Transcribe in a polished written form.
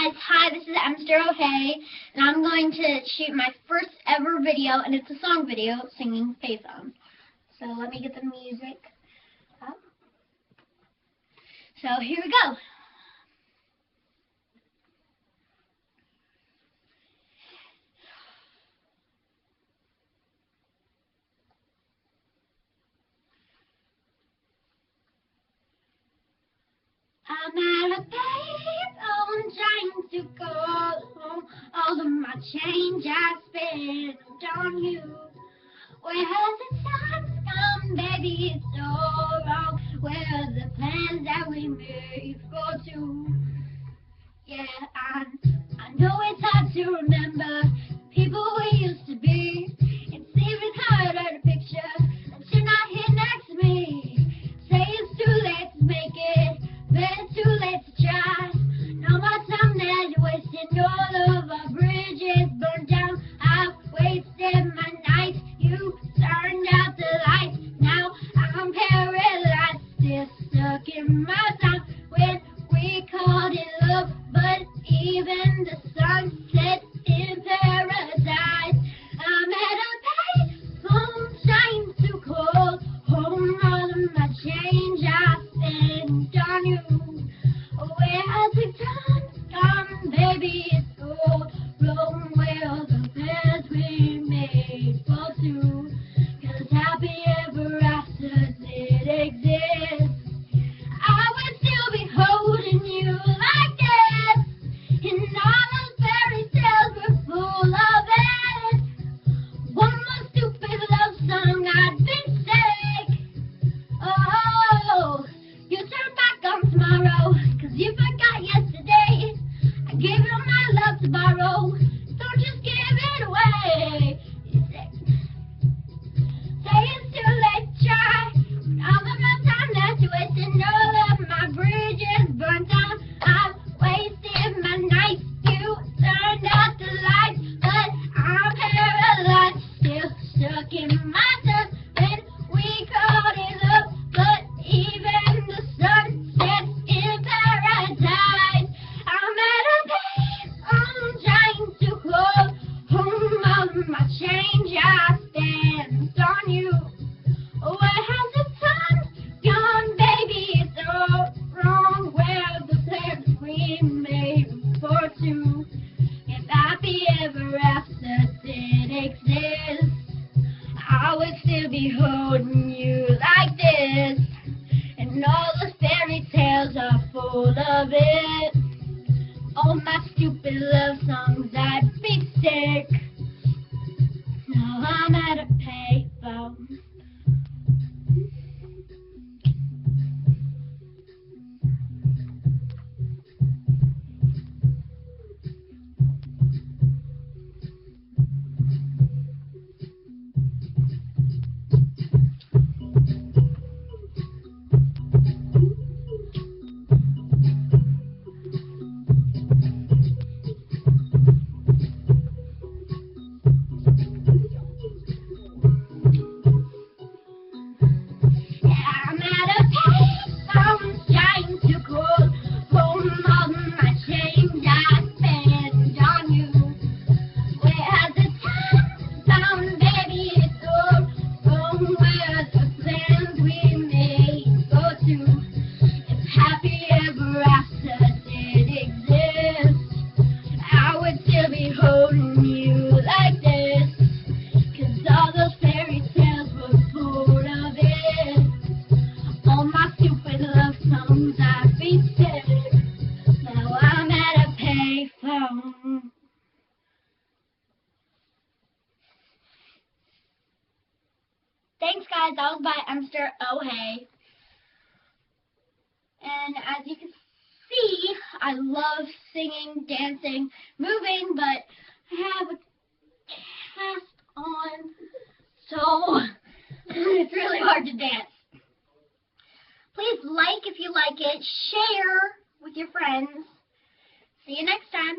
guys, hi, this is Emster O'hey, and I'm going to shoot my first ever video, and it's a song video singing Payphone. So let me get the music up. So here we go. I'm at a payphone trying to call home. All of my change I spent on you. Where has the time gone, baby? It's so wrong. Where are the plans that we made for two? Yeah, I know it's hard to remember people we used to be. It's even harder to picture that you're not here next to me. Say it's too late to make it, but it's too late to try. No more time now, you're wasting all of our bridges burned down. I've wasted my nights, you turned out the lights. Now I'm paralyzed, still stuck in my time when we called it love. But even the sun sets in paradise. I'm at a payphone trying to call home. All of my change I spent on you. Where has the time gone, baby? It's all wrong. Where are the plans we made for two? 'Cause happy ever after did exist. I would still be holding you like this, and all those fairy tales were full of it. One more stupid love song, I'd be sick. Oh, you turn back on tomorrow, 'cause you forgot yesterday. I gave you my love to borrow, don't just give it away. Say it's too late to try, all of my time that you're wasting, all of my bridges burnt down. I've wasted my nights, you turned out the lights, but I'm paralyzed, still stuck in my sun when we called it love. But even the sun sets in paradise. I'm at a payphone trying to call home. All of my change I spent on you. Where has the time gone, baby? It's all wrong. Where are the plans we made for two? If happy ever after did exist, I would still be holding you like this, and all the fairy tales are full of it. All my stupid love songs, I'd be sick. Now I'm at a payphone. Holding you like this, 'cause all those fairy tales were full of it. All my stupid love songs, I'd be sick. Now I'm at a payphone. Thanks guys, that was by Emster O'hey. And as you can see, I love singing, dancing, moving, but I have a cast on, so it's really hard to dance. Please like if you like it, share with your friends. See you next time.